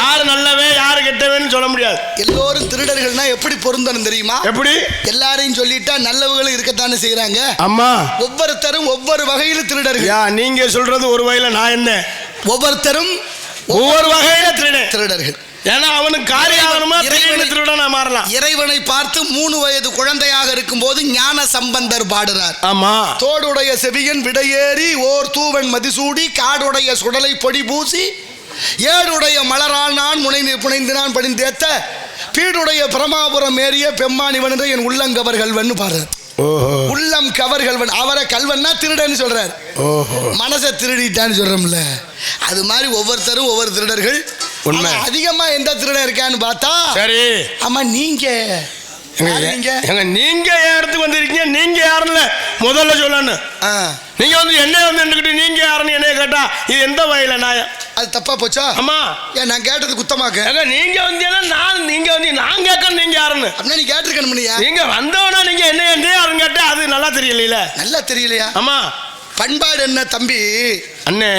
யாரு நல்லவே யாரு கெட்டவேன்னு சொல்ல முடியாது. எல்லோரும் திருடர்கள்னா எப்படி பொருந்தணும் தெரியுமா? எப்படி? எல்லாரையும் சொல்லிட்டா நல்லவங்களும் இருக்கத்தானே செய்யறாங்க. அம்மா, ஒவ்வொருத்தரும் ஒவ்வொரு வகையில திருடர்கள். நீங்க சொல்றது ஒரு வகையில, நான் என்ன? ஒவ்வொருத்தரும் ஒவ்வொரு வகையில திருடர்கள். ஏன்னா அவனுக்கு காரியாகணுமா திருடனா மாறலாம். இறைவனை பார்த்து 3 வயது குழந்தையாக இருக்கும் போது ஞான சம்பந்தர் பாடுறார். ஆமா. தோடுடைய செவியன் விடையேறி ஓர் தூவன் மதிசூடி காடுடைய சுடலை பொடி பூசி ஏடுடைய மலரால் நான் புனைந்து நான் படிந்தேத்த பீடுடைய பிரமாபுரம் ஏறிய பெம்மானிவன் என்ற என் உள்ளங்கவர்கள்வன் பாடுறார். உள்ளம் கவர்கள்வன். அவரை கல்வன்னா திருடன்னு சொல்றார். மனசை திருடிட்டான்னு சொல்றோம்ல, அது மாதிரி ஒவ்வொருத்தரும் ஒவ்வொரு திருடர்கள். அதிகமா எந்த திருடன் இருக்கான்னு பார்த்தா, சரி ஆமா நீங்க நீங்க இடத்துக்கு வந்திருக்கீங்க. நீங்க யாருன்னு முதல்ல சொல்லணும். நீங்க வந்து என்ன வந்து நீங்க யாருன்னு என்ன கேட்டா இது எந்த வகையில நியாயம்? அது தப்பா போச்சா? ஆமா. ஏன் நான் கேட்டது குத்தமாக்க? நீங்க வந்தீங்கன்னா நீங்க வந்து நான் கேட்க நீங்க யாருன்னு அப்படின்னா நீ கேட்டிருக்கணும். நீங்க வந்தவனா நீங்க என்ன யாருன்னு கேட்டா அது நல்லா தெரியல. நல்லா தெரியலையா? ஆமா. பண்பாடு என்ன தம்பி? அண்ணே.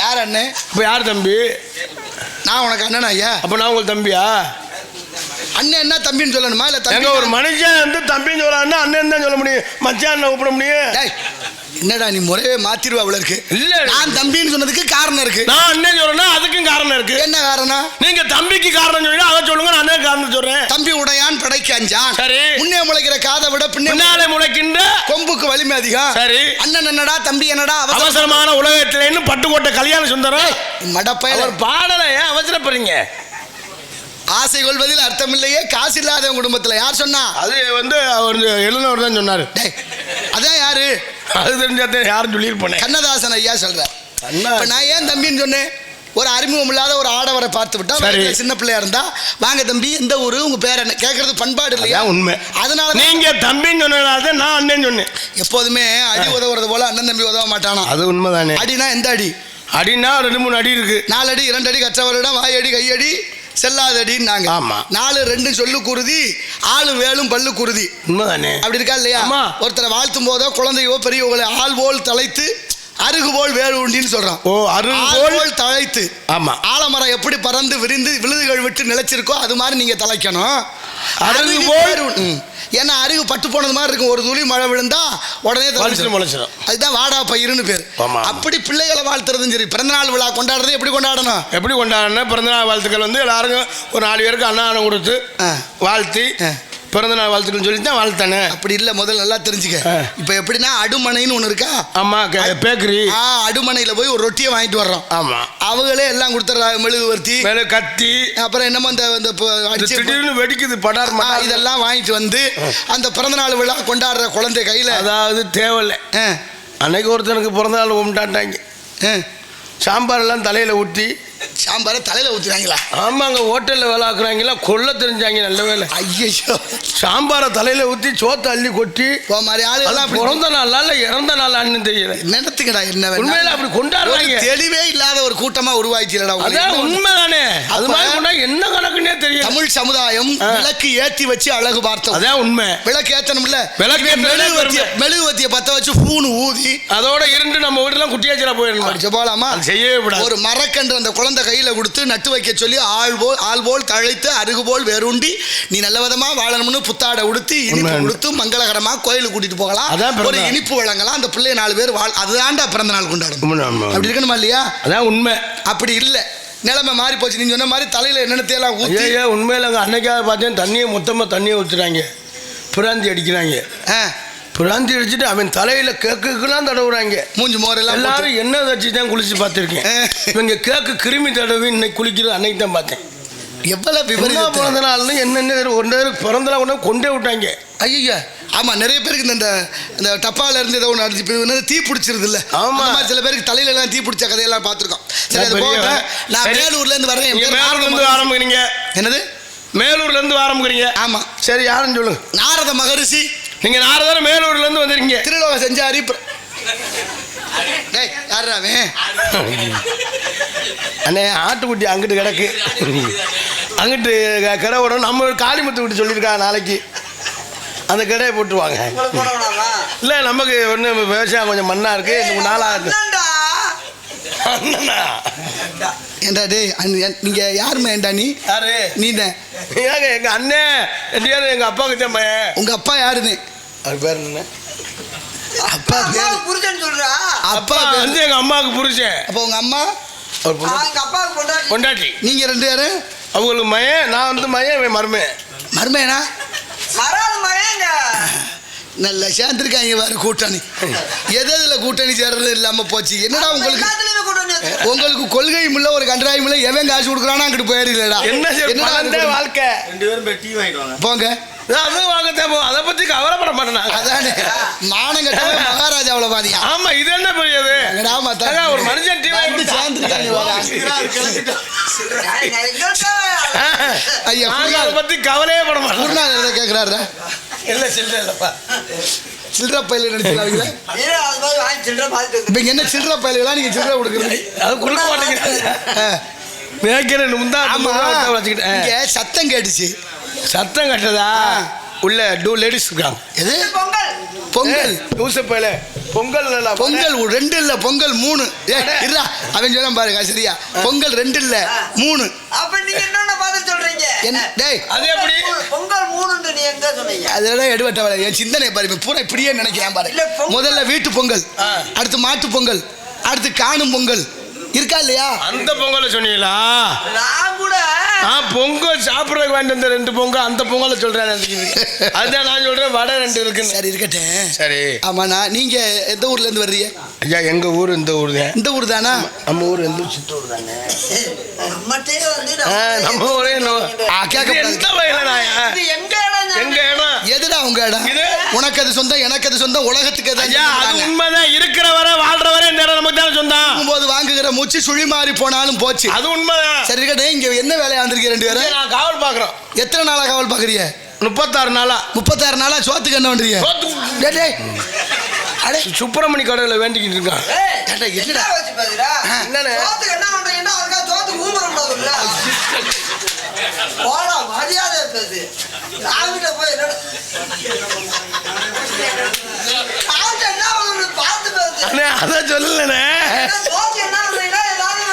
யார் அண்ணே? இப்ப யார் தம்பி? நான் உனக்கு அண்ணனா? ஐயா அப்ப நான் உங்களுக்கு தம்பியா? அண்ணன் என்ன தம்பின்னு சொல்லணுமா? இல்ல தம்பி ஒரு மனுஷன் வந்து தம்பின்னு சொல்லணும்னா அண்ணன் தான் சொல்ல முடியும், மச்சான் கூப்பிட முடியும். என்னடா நீ முறையே மாத்திருவா அவ்வளவு இருக்கு. இல்ல நான் தம்பின்னு சொன்னதுக்கு காரணம் இருக்கு. நான் அண்ணன் சொல்றேன்னா அதுக்கும் காரணம் இருக்கு. என்ன காரணம்? நீங்க தம்பிக்கு காரணம் சொல்லுங்க, அதை சொல்லுங்க. நான் அண்ணன் காரணம் சொல்றேன். தம்பி உடையான் படைக்கு அஞ்சான். சரி. முன்னே முளைக்கிற காதை விட பின்னாலே முளைக்கின்ற கொம்புக்கு வலிமை அதிகம். சரி. அண்ணன் என்னடா தம்பி என்னடா அவசரமான உலகத்திலேன்னு பட்டுக்கோட்டை கல்யாண சுந்தரம் மடப்பையில பாடல. ஏன் அவசரப்படுறீங்க? ஆசை கொள்வதில் அர்த்தம் இல்லையே காசு இல்லாத குடும்பத்துல. யார் சொன்னா? அது வந்து அவர் எழுநவர் தான் சொன்னாரு. அதான் யாரு? அது தெரிஞ்சாத யாரும் சொல்லியிருப்பேன். கண்ணதாசன் ஐயா சொல்றார். நான் ஏன் தம்பின்னு சொன்னேன்? ஒரு அறிமுகம் இல்லாத ஒரு ஆடவரை பார்த்து விட்டா, சின்ன பிள்ளையா இருந்தா வாங்க தம்பி இந்த ஊரு உங்க பேர் என்ன கேட்கறது பண்பாடு இல்லையா? உண்மை. அதனால நீங்க தம்பின்னு சொன்னதால நான் அண்ணன் சொன்னேன். எப்போதுமே அடி உதவுறது போல அண்ணன் தம்பி உதவ மாட்டானா? அது உண்மைதானே. அடினா எந்த அடி? அடினா 2-3 அடி இருக்கு. 4 அடி 2 அடி கற்றவரிடம் வாயடி கையடி செல்லாதடின்னாங்க. ஆமா. 4 2 சொல்லு குருதி, ஆளு வேலும் பல்லு குருதி. உண்மைதானே. அப்படி இருக்கா இல்லையா? ஒருத்தரை வாழ்த்தும் போதோ குழந்தையோ பெரியவங்களை ஆள் போல் தலைத்து அருகு போல் வேறு உண்டின்னு சொல்றான். ஓ, அருகு போல் தழைத்து. ஆமா. ஆலமரம் எப்படி பறந்து விரிந்து விழுதுகள் விட்டு நிலைச்சிருக்கோ அது மாதிரி நீங்க தலைக்கணும். அருகு போல். ஏன்னா அருகு பட்டு போனது மாதிரி இருக்கும். ஒரு துளி மழை விழுந்தா உடனே முளைச்சிடும். அதுதான் வாடா பயிருன்னு பேர். அப்படி பிள்ளைகளை வாழ்த்துறதும் சரி. பிறந்தநாள் விழா கொண்டாடுறது எப்படி கொண்டாடணும்? எப்படி கொண்டாடணும்? பிறந்தநாள் வாழ்த்துக்கள் வந்து எல்லாருக்கும் ஒரு 4 பேருக்கு அன்னதானம் கொடுத்து வாழ்த்தி பிறந்தநாள் வாழ்த்துக்கள் சொல்லி தான் வாழ்த்தானே. அப்படி இல்லை, முதல்ல நல்லா தெரிஞ்சுக்க. இப்போ எப்படின்னா அடுமனைன்னு ஒன்று இருக்கா? ஆமா, பேக்கரி. அடுமனையில் போய் ஒரு ரொட்டியை வாங்கிட்டு வர்றோம். ஆமா. அவங்களே எல்லாம் கொடுத்துட்றாங்க. மெழுகுவர்த்தி, கத்தி, அப்புறம் என்னமோ இந்த திடீர்னு வெடிக்குது படார் இதெல்லாம் வாங்கிட்டு வந்து அந்த பிறந்தநாள் விழா கொண்டாடுற குழந்தை கையில், அதாவது தேவையில்லை. அன்னைக்கு ஒருத்தனுக்கு பிறந்தநாள் கும்பிட்டாட்டாங்க. சாம்பார் எல்லாம் தலையில ஊற்றி. சாம்பாரை தலையில ஊத்துறாங்களா? ஆமாங்க. ஹோட்டல்ல வேலை ஆக்குறாங்களா? கொல்ல தெரிஞ்சாங்க. நல்ல வேலை. ஐயோ, சாம்பாரை தலையில ஊத்தி சோத்தை அள்ளி கொட்டி மாதிரி ஆளுலாம் பிறந்த நாளா இல்ல இறந்த நாளான்னு தெரியல. என்னத்துக்குடா என்ன உண்மையில அப்படி கொண்டாடுறாங்க. தெளிவே இல்லாத ஒரு கூட்டமா உருவாயிச்சுலடா. அதான் உண்மைதானே. அது மாதிரி கொண்டா என்ன கணக்குன்னே தெரியும். தமிழ் சமுதாயம் விளக்கு ஏத்தி வச்சு அழகு பார்த்தோம். அதான் உண்மை. விளக்கு ஏத்தணும்ல. விளக்கு மெழுகுவத்தியை பத்த வச்சு பூணு ஊதி அதோட இருந்து நம்ம வீட்டுல குட்டியாச்சிரா போயிடணும். போலாமா? செய்யவே கூடாது. ஒரு மரக்கன்று அந்த குழந்தை கையில கொடுத்து நட்டு வைக்க சொல்லி ஆள் போல் தழைத்து அருகு போல் வேறுண்டி நீ நல்ல விதமா வாழணும்னு புத்தாடை உடுத்தி இனிப்பு கொடுத்து மங்களகரமா கோயிலுக்கு கூட்டிட்டு போகலாம். ஒரு இனிப்பு வழங்கலாம். அந்த பிள்ளை 4 பேர் அதுதான்டா பிறந்த நாள் கொண்டாடும். அப்படி இருக்கணுமா இல்லையா? அதான் உண்மை. அப்படி இல்லை, நிலைமை மாறி போச்சு. நீங்க சொன்ன மாதிரி தலையில என்னென்னத்தையெல்லாம் ஊத்தி. உண்மையில அன்னைக்காக பார்த்தேன் தண்ணியை மொத்தமா தண்ணியை ஊத்துறாங்க, பிராந்தி அடிக்கிறாங்க. பிராந்தி அடிச்சுட்டு அவன் தலையில கேக்குலாம் தடவுறாங்க. மூஞ்சி மோரெல்லாம் எல்லாரும் என்ன வச்சு தான் குளிச்சு பார்த்துருக்கேன். இவங்க கேக்கு கிருமி தடவி இன்னைக்கு குளிக்கிறது அன்னைக்கு தான் பார்த்தேன். எவ்வளவு விவரம். பிறந்த நாள்னு என்னென்ன ஒன்றே பிறந்தநாள் ஒன்று கொண்டே விட்டாங்க. ஐயா ஆமா, நிறைய பேருக்கு இந்த டப்பால இருந்து ஏதோ ஒன்று அடிச்சு தீ பிடிச்சிருது இல்ல? ஆமா. சில பேருக்கு தலையில எல்லாம் தீ பிடிச்ச கதையெல்லாம் பார்த்துருக்கோம். சரி, அது போக நான் மேலூர்ல இருந்து வரேன். மேலூர்ல இருந்து ஆரம்பிக்கிறீங்க? என்னது? மேலூர்ல இருந்து ஆரம்பிக்கிறீங்க? ஆமா. சரி, யாருன்னு சொல்லுங்க. நாரத மகரிஷி. நீங்க நாரதர் மேலூர்ல இருந்து வந்திருக்கீங்க. திருலோக செஞ்சாரி. அண்ணே ஆட்டுக்குட்டி அங்கிட்டு கிடக்கு, அங்கிட்டு கடை விடணும். நம்ம காளிமுத்து விட்டு சொல்லியிருக்கா நாளைக்கு அந்த கடையை போட்டுருவாங்க. இல்லை நமக்கு ஒன்று விவசாயம் கொஞ்சம் மண்ணா இருக்கு. 3 நாளாக இருக்கு. ஏண்டா டேய் நீங்க யாருமே ஏண்டா நீ யாரு நீ தான் ஏங்க எங்க அண்ணன் எங்க அப்பாவுக்கு தான் பையன். உங்க அப்பா யாருன்னு அவர் பேர் என்ன? அப்பா பேர் புருஷன் சொல்றா. அப்பா வந்து எங்க அம்மாவுக்கு புருஷன். அப்போ உங்க அம்மா எங்க அப்பாவுக்கு பொண்டாட்டி. நீங்க 2 பேரும் அவங்களுக்கு மயன், நான் வந்து மயன், இவன் மருமேன். மருமையனா வராது மயங்க. நல்லா சேர்ந்துருக்காங்க வேறு கூட்டணி. எதுல கூட்டணி சேர்றது இல்லாம போச்சு. என்னடா உங்களுக்கு கொள்கையும் இல்லை, ஒரு கன்றாயும் இல்லை. எவன் காசு கொடுக்குறானா அங்கிட்டு போயிடலடா. என்ன வாழ்க்கை. 2 பேரும் போய் டீ வாங்கிட்டு வாங்க. போங்க. அது வாங்கத்தான் போ, அதை பத்தி கவலைப்பட மாட்டேன். அதானே மானம் கட்ட மகாராஜாவில் பாதியா. ஆமா, இது என்ன பெரியது. ஒரு மனுஷன் டீ வாங்கி ஐயா அதை பத்தி கவலையே பட மாட்டேன். குருநாதர் கேட்கிறாரு. இல்ல சில்லற இல்லப்பா, சில்லற பயில நினைச்சுக்காங்க. இப்ப என்ன சில்லற பயிலாம் நீங்க சில்லற கொடுக்குறீங்க? அது கொடுக்க மாட்டேங்கிறாங்க. மேய்க்கிறேன் முந்தா வச்சுக்கிட்டேன். சத்தம் கேட்டுச்சு. சத்தம் கட்டதா உள்ள 2 லேடிஸ் இருக்காங்க. எது பொங்கல்? பொங்கல் ஊசப்பையில பொங்கல். பொங்கல் 2 இல்ல, பொங்கல் 3. இருடா அவன் சொல்ல பாருங்க சரியா. பொங்கல் 2 இல்ல 3. அப்ப நீங்க என்ன பார்த்து சொல்றீங்க? என்ன டேய் அது எப்படி பொங்கல் 3 நீ எங்க சொன்னீங்க? அதெல்லாம் எடுவட்ட வேலை. என் சிந்தனை பாரு பூரா இப்படியே நினைக்கிறேன் பாரு. முதல்ல வீட்டு பொங்கல், அடுத்து மாட்டு பொங்கல், அடுத்து காணும் பொங்கல் இருக்கா இல்லையா? அந்த பொங்கலை சொன்னீங்களா? நான் கூட பொங்கல் சாப்பிட்றதுக்கு வேண்டிய இந்த 2 பொங்கல், அந்த பொங்கலை சொல்றேன். அதுதான் நான் சொல்றேன். வடை 2 இருக்குன்னு. சரி இருக்கட்டும். சரி ஆமாண்ணா. நீங்க எந்த ஊர்ல இருந்து வர்றீங்க? ஐயா எங்க ஊர் இந்த ஊர் தான். இந்த ஊர் தானா? நம்ம ஊர் எந்த சித்தூர் தானே. நம்மட்டே வந்து நம்ம ஊரே கேட்க எந்த வயலனா எங்க இடம்? எங்க இடம்? எதுடா உங்க இடம்? உனக்கு அது சொந்தம், எனக்கு அது சொந்தம், உலகத்துக்கு அது உண்மைதான். இருக்கிற வரை வாழ்ற வரை இந்த இடம் நமக்கு தானே சொந்தம். போது வாங்குகிற மூச்சு சுழி மாறி போனாலும் போச்சு. அது உண்மைதான். சரி இருக்கட்டும். இங்க என்ன வேலையா வந்திருக்கீங்க 2 பேரும்? நான் காவல் பாக்குறோம். எத்தனை நாளா காவல் பாக்குறீங்க? 36 நாளா. 36 நாளா சோத்துக்கு என்ன பண்றீங்க? அடே சுப்பிரமணி கடவுளை வேண்டிக்கிட்டு இருக்கான். என்னடா வச்சு பாருடா. என்னன்னு சோத்துக்கு என்ன பண்றீங்கன்னா அவர்க்கா சோத்துக்கு ஊமறக்கூடாதுல்ல. போடா மரியாதை பேசு. நாங்கிட்ட போய் என்ன பார்த்து பேசு. அதான் சொல்லலண்ணே. சோத்துக்கு என்ன பண்றீங்கன்னா எல்லாரும்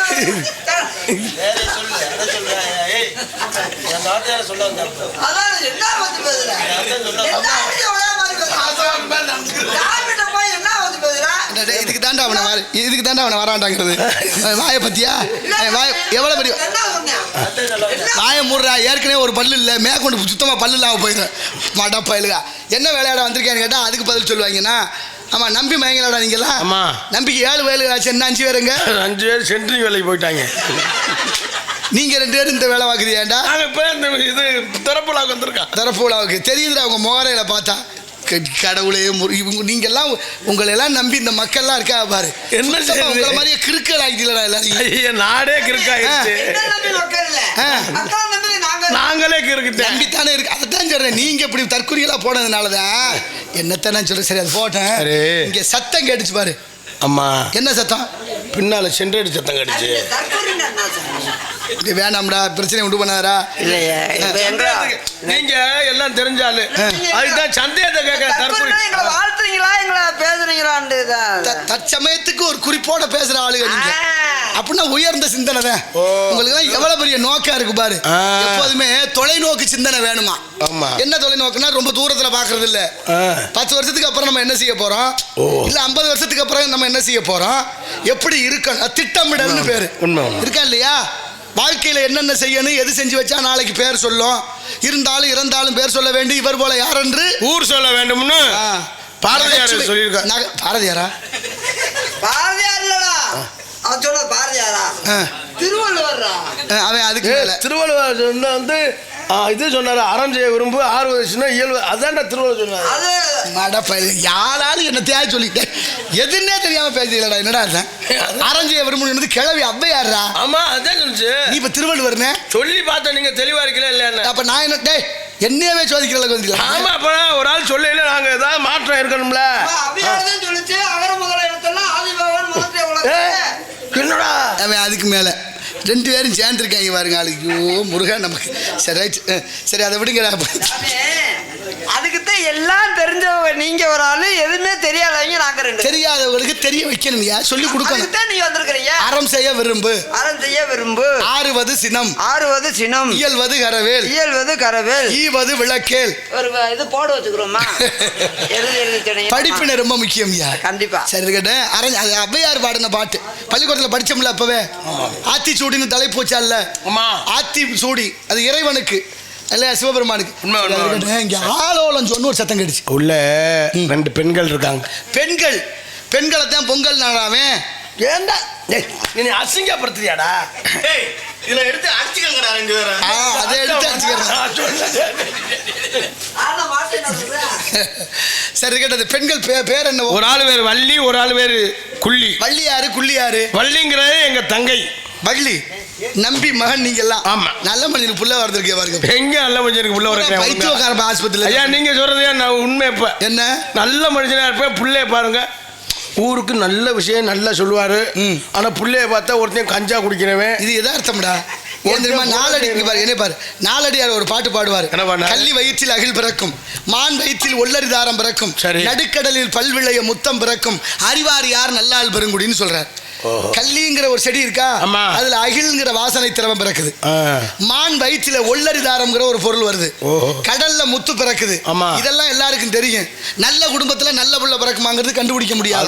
அதான் என்ன வச்சு பேசுற? இதுக்கு தாண்டா அவனை வராண்டாங்கிறது. வாயை பத்தியா? எவ்வளவு பெரிய வாயை மூடுறா. ஏற்கனவே ஒரு பல்லு இல்லை, மேற்கொண்டு சுத்தமாக பல்லு இல்லாமல் போயிடும். மாட்டா பயிலுகா என்ன விளையாட வந்திருக்கேன்னு கேட்டால் அதுக்கு பதில் சொல்லுவாங்கன்னா, ஆமா நம்பி மயங்கலாடா நீங்களாம். ஆமா நம்பிக்கை 7 வயலு ஆச்சு. என்ன 5 பேருங்க? 5 பேர் சென்ட்ரிங் வேலைக்கு போயிட்டாங்க. நீங்க 2 பேரும் இந்த வேலை வாக்குறியாண்டா? இது திறப்புலாவுக்கு வந்திருக்கா. திறப்புலாவுக்கு தெரியுதுடா உங்க முகரையில பார்த்தா. கடவுளே நீங்கெல்லாம் உங்களெல்லாம் நம்பி இந்த மக்கள்லாம் இருக்கா பாரு. என்ன உங்களை மாதிரியே கிறுக்கல் ஆகிட்டீங்களா எல்லாரும்? நாடே கிறுக்காயிடுச்சு. நாங்களே கிறுக்கிட்டேன். நம்பித்தானே இருக்கு. அதைத்தான் சொல்றேன். நீங்க இப்படி தற்கொலைகளா போனதுனாலதான் என்னத்தான் நான் சொல்றேன். சரி அது போட்டேன். இங்க சத்தம் கேட்டுச்சு பாரு. அம்மா என்ன சத்தம்? பின்னால சென்றடி சத்தம் கேட்டுச்சு. வேணாம்டா பிரச்சனை உண்டு பண்ணாரா? நீங்க எல்லாம் தெரிஞ்சாலு அதுதான் சந்தேகத்தை கேட்க வாழ்த்துறீங்களா எங்களை பேசுறீங்களான்னு தற்சமயத்துக்கு ஒரு குறிப்போட பேசுற ஆளுங்க நீங்க. அப்படின்னா உயர்ந்த சிந்தனை தான் உங்களுக்கு. எவ்வளவு பெரிய நோக்கா இருக்கு பாரு. எப்போதுமே தொலைநோக்கு சிந்தனை வேணுமா? என்ன தொலைநோக்குன்னா ரொம்ப தூரத்துல பாக்குறது இல்ல. 10 வருஷத்துக்கு அப்புறம் நம்ம என்ன செய்ய போறோம், இல்ல 50 வருஷத்துக்கு அப்புறம் நம்ம என்ன செய்ய போறோம், எப்படி இருக்கணும் திட்டமிடல்னு பேரு இருக்கா இல்லையா? வாழ்க்கையில என்னென்ன செய்யணும், எது செஞ்சு வச்சா நாளைக்கு பேர் சொல்லும், இருந்தாலும் இறந்தாலும் பேர் சொல்ல வேண்டும், இவர் போல யார் என்று ஊர் சொல்ல வேண்டும்னு பாரதியார் சொல்லியிருக்கார். பாரதியாரா? பாரதியார் இல்லடா, அவன் சொல்ல பாரதியாரா? திருவள்ளுவர்ரா. அவன் அதுக்கு திருவள்ளுவர் வந்து இது சொன்னாரு. அறம் செய்ய விரும்பு ஆர்வம் இயல்பு. அதான்டா திருவள்ளுவர் சொன்னாரு. யாராலும் என்ன தேவை சொல்லிட்டேன். எதுன்னே தெரியாம பேசுறீங்களா? என்னடா அறம் செய்ய விரும்புறது கிளவி அவ்வையாரா? ஆமா அதான் சொல்லுச்சு. நீ இப்ப திருவள்ளுவர்னு சொல்லி பார்த்தா நீங்க தெளிவா இருக்கல இல்லையா? அப்ப நான் என்ன டே என்னையவே சோதிக்கல கொஞ்சம். ஆமா அப்ப ஒரு ஆள் சொல்லல நாங்க ஏதாவது மாற்றம் இருக்கணும்ல. அவ்வையார் சொல்லுச்சு அகர முதல எழுத்தெல்லாம் ஆதிபகவான் முதற்றே உலகம். என்னடா அவன் அதுக்கு மேல 2 பேரும் சேர்ந்துருக்காங்க பாருங்க. ஆளுக்கு முருகன் நமக்கு. சரி ரைட். சரி அதை விடுங்கடா. அதுக்குத்தான் எல்லாம் தெரிஞ்சவங்க நீங்க ஒரு ஆளு, எதுவுமே தெரியாதவங்க நாங்க ரெண்டு. தெரியாதவங்களுக்கு தெரிய வைக்கணும்யா, சொல்லி கொடுக்கணும். அதுதான் நீங்க வந்திருக்கிறீங்க. அறம் செய்ய விரும்பு, அறம் செய்ய விரும்பு. ஆறுவது சினம், ஆறுவது சினம். இயல்வது கரவேல், இயல்வது கரவேல். ஈவது விளக்கேல். ஒரு இது போட வச்சுக்கிறோமா? படிப்பின ரொம்ப முக்கியம்யா. கண்டிப்பா. சரி இருக்கட்டும். அது ஔவையார் பாடின பாட்டு பள்ளிக்கூடத்துல படிச்சோம்ல அப்பவே. ஆத்தி சூடின்னு தலைப்பு வச்சால, ஆத்தி சூடி அது இறைவனுக்கு இல்லையா, சிவபெருமானுக்கு. இங்க ஆலோலம் சொன்னு ஒரு சத்தம் கேட்டுச்சு. உள்ள 2 பெண்கள் இருக்காங்க. பெண்களை தான் பொங்கல் நாளாவே. ஏண்டா நீ அசிங்கப்படுத்துறியாடா? இதுல எடுத்து அடிச்சுக்கங்கடா 2 பேரும். அதை எடுத்து அடிச்சுக்கிறேன். சரி கேட்டது. பெண்கள் பேர் என்ன? ஒரு ஆள் பேர் வள்ளி, ஒரு ஆள் பேர் குள்ளி. வள்ளி யாரு, குள்ளி யாரு? வள்ளிங்கிறது எங்க தங்கை. வள்ளி நம்பி மகன் நீங்க எல்லாம். ஆமா, நல்ல மனிதனுக்கு புள்ள வரதுக்கு பாருங்க. எங்க நல்ல மனுஷனுக்கு புள்ள வரேன்? பைத்தியக்கார ஆஸ்பத்திரியில. ஐயா நீங்க சொல்றதே நான் உண்மை. இப்ப என்ன நல்ல மனுஷனா இருப்பேன். புள்ளைய பாருங்க, ஊருக்கு நல்ல விஷயம் நல்லா சொல்லுவாரு. ஆனா புள்ளைய பார்த்தா ஒருத்தையும் கஞ்சா குடிக்கிறவன். இது எதார்த்தம்டா. நாலடி பாரு, என்ன பாரு, நாலடியார் ஒரு பாட்டு பாடுவார். கள்ளி வயிற்றில் அகில் பிறக்கும், மான் வயிற்றில் ஒல்லரி தாரம் பிறக்கும், நடுக்கடலில் பல்விளைய முத்தம் பிறக்கும், அறிவார் யார் நல்லாள் பெருங்குடின்னு சொல்றார். கல்லிங்கிற ஒரு செடி இருக்கா, அதுல அகில்ங்கிற வாசனை திரவம் பிறக்குது. மான் வயிற்றில ஒல்லரி தாரம்ங்கிற ஒரு பொருள் வருது. கடல்ல முத்து பிறக்குது. இதெல்லாம் எல்லாருக்கும் தெரியும். நல்ல குடும்பத்துல நல்ல புள்ள பிறக்குமாங்கிறது கண்டுபிடிக்க முடியாது.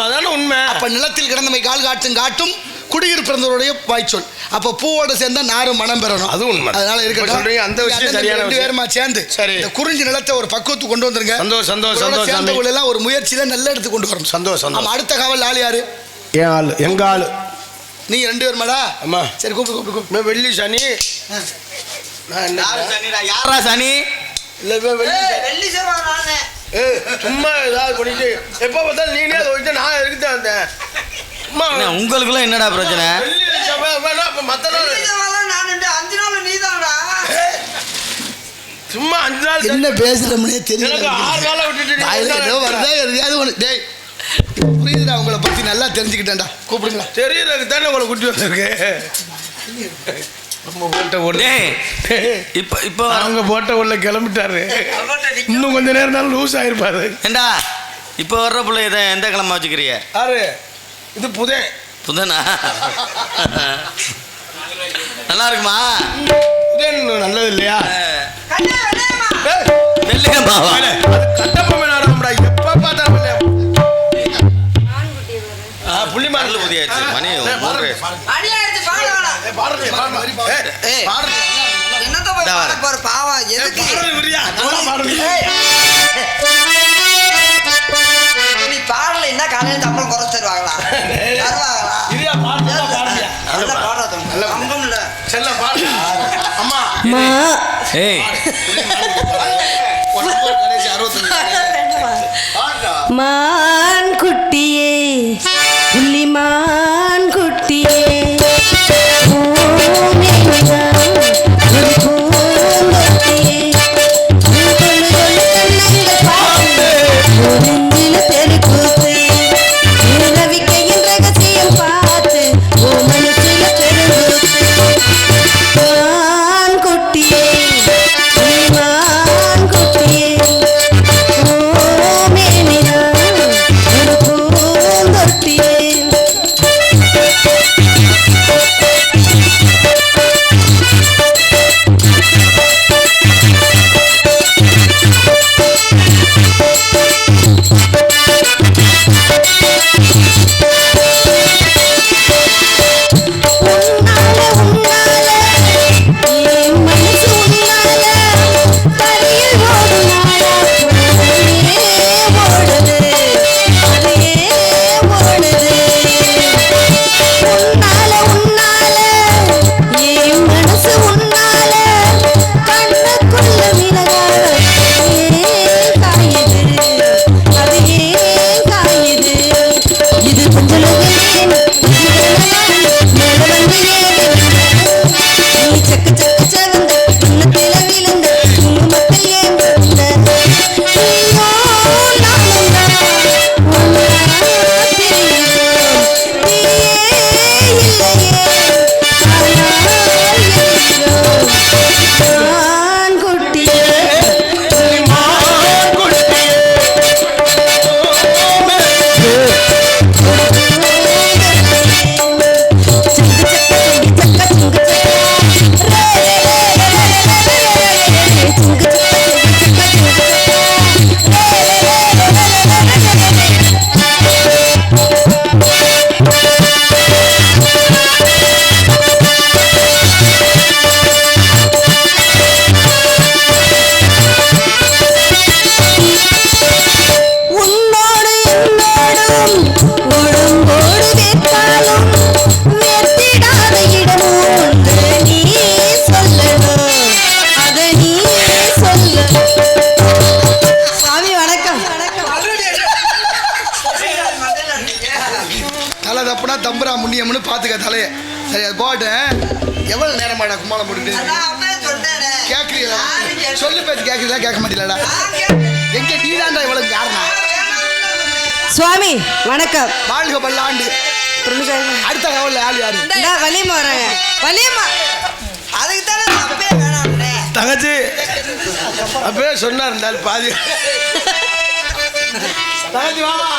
அதான உண்மை. அப்ப நிலத்தில் கிடந்தமை கால் காட்டும் காட்டும் குடியிருப்பிறந்தவருடைய வாய்ச்சொல். அப்ப பூவோட சேர்ந்தா நாரும் மனம் பெறணும். அது உண்மை. அதனால இருக்கட்டும். அந்த விஷயம் சரியான. 2 பேருமா சேர்ந்து இந்த குறிஞ்சி நிலத்தை ஒரு பக்குவத்துக்கு கொண்டு வந்துருங்க. சந்தோஷம். எல்லாம் ஒரு முயற்சியில நல்ல இடத்துக்கு கொண்டு வரணும். சந்தோஷம். அடுத்த காவல் ஆள் யாரு? என் ஆளு, எங்க ஆளு. நீங்க 2 பேருமாடா? ஆமா. சரி கூப்பிடு. வெள்ளி சனி. யாரா சனி? வெள்ளி செவ்வாய். சும்மா ஏதாவது பண்ணிட்டு எப்ப பார்த்தாலும் நீனே அதை வச்சு நான் இருக்குதான் வந்தேன். உங்களுக்குலாம் என்னடா பிரச்சனை? சும்மா 5 நாள் என்ன பேசுறோம்னே தெரியல. 6 நாளை விட்டுட்டு புரியுதுடா. உங்களை பத்தி நல்லா தெரிஞ்சுக்கிட்டேன்டா. கூப்பிடுங்களா? தெரியறதுக்கு தானே உங்களை கூட்டி வந்திருக்கேன். அவங்க போட்ட உள்ள கிளம்பிட்டாரு. இன்னும் கொஞ்ச நேரம் லூஸ் ஆயிருப்பாரு. ஏண்டா இப்ப வர்ற பிள்ளை இதை எந்த கிழமை வச்சுக்கிறிய? யாரு இது? புதனா? நல்லா இருக்குமா? புதன் நல்லது இல்லையா? வெள்ளிக்கிழமாவா? கட்டப்பொம்மை நாடகம்டா. எப்ப பார்த்தா புள்ளிமாரில் புதியாச்சு. மணி 3. பாடல என்ன காலையில சம்பளம் குறைச்சு தருவாங்களா? மான் குட்டியே, புள்ளிமான் குட்டியே, சரி அது போட்டு எவ்வளவு நேரமாடா கும்மாளம் போட்டுட்டு அதான் அப்பவே சொன்னேனே. கேட்குறீங்களா யாரு கேட்டா? சொல்லு பேச்சு கேட்குறீங்களா கேட்க மாட்டீங்களா நான் கேட்டேன். எங்க நீதாண்டா இவ்வளவு காரணம் சுவாமி வணக்கம். வாழ்க பல்லாண்டு அடுத்த கவலை ஆள் யாரு இந்தா வலியம்மா வராங்க. வலியம்மா அதுக்கு தானே நான் அப்பவே வேணாம்னே. தங்கச்சி அப்பவே சொன்னார் இருந்தாலும் பாதி தங்கச்சி வாமா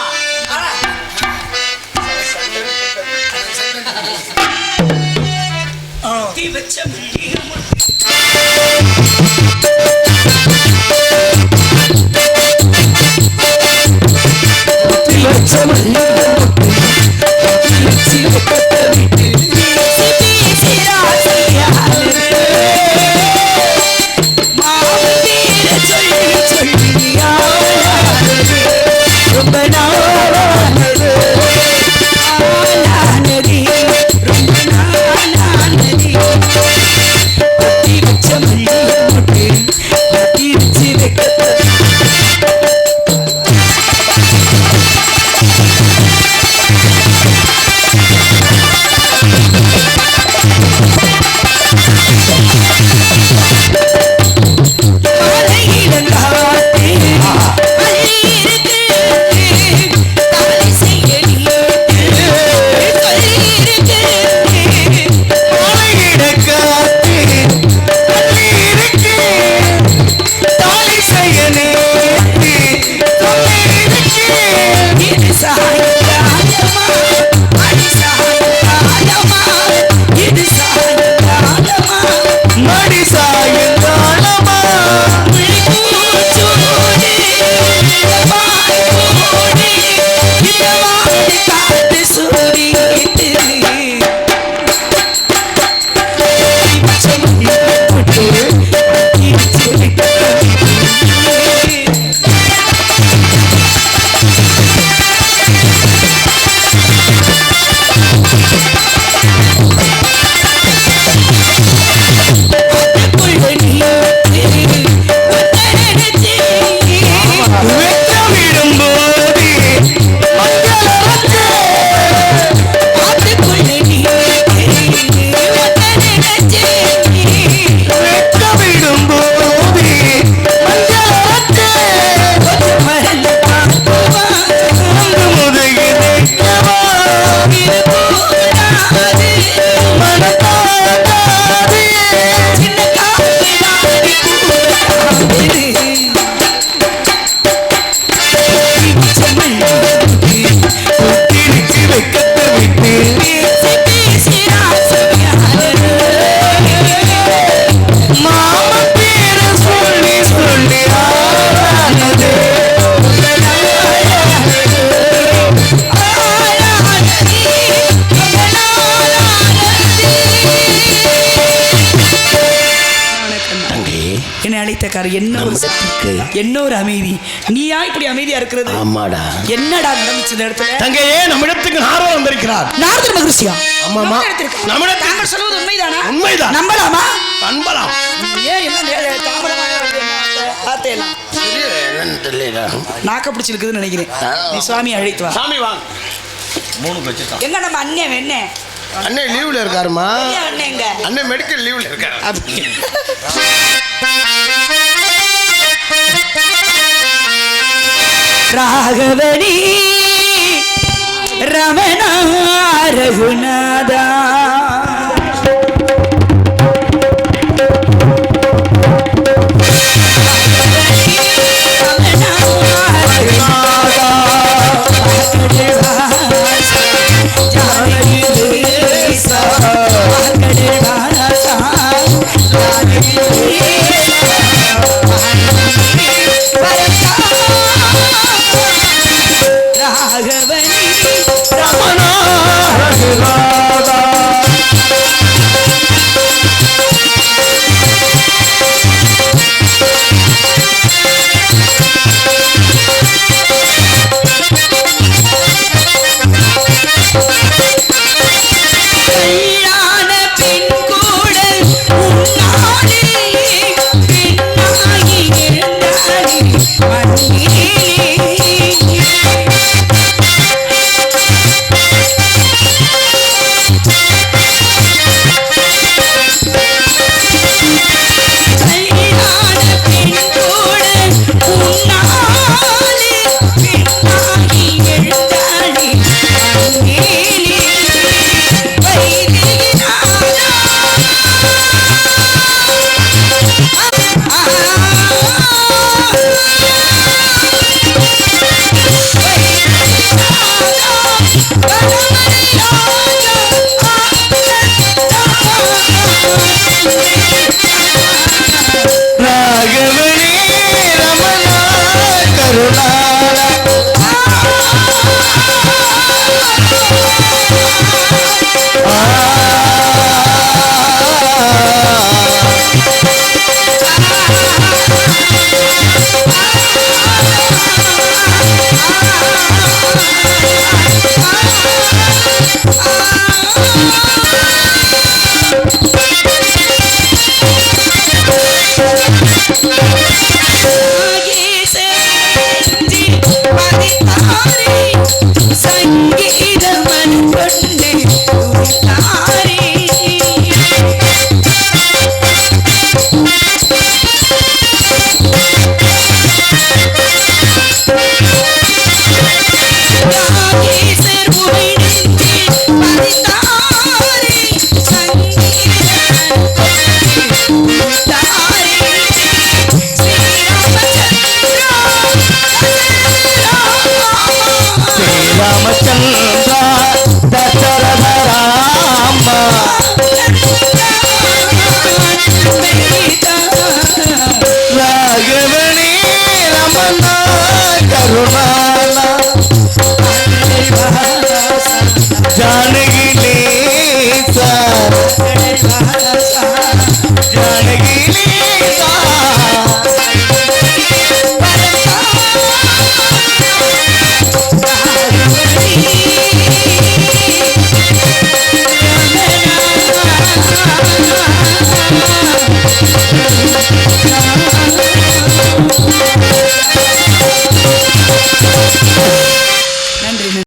என்ன ஒரு அமைதி. நீயா இப்படி அமைதியா இருக்கிறது? ஆமாடா. என்னடா நடந்துச்சு இந்த இடத்துல? தங்கையே நம்மிடத்துக்கு நாரோ வந்திருக்கிறார். நாரத மகரிஷியா? ஆமாமா. நம்மிடத்துக்கு தாங்கள் சொல்வது உண்மைதானா? உண்மைதான். நம்பலாமா? நம்பலாம். ஏன் என்ன தாமதமாக வார்த்தையெல்லாம் நாக்க பிடிச்சிருக்குதுன்னு நினைக்கிறேன். நீ சுவாமி அழைத்து வா. சாமி வாங்க. 3 வச்சுட்டான். எங்க நம்ம அண்ணன் என்ன அண்ணன் லீவ்ல இருக்காருமா? அண்ணன் எங்க? அண்ணன் மெடிக்கல் லீவ்ல இருக்காரு. ராகவனி ரமணா ரகுநாதா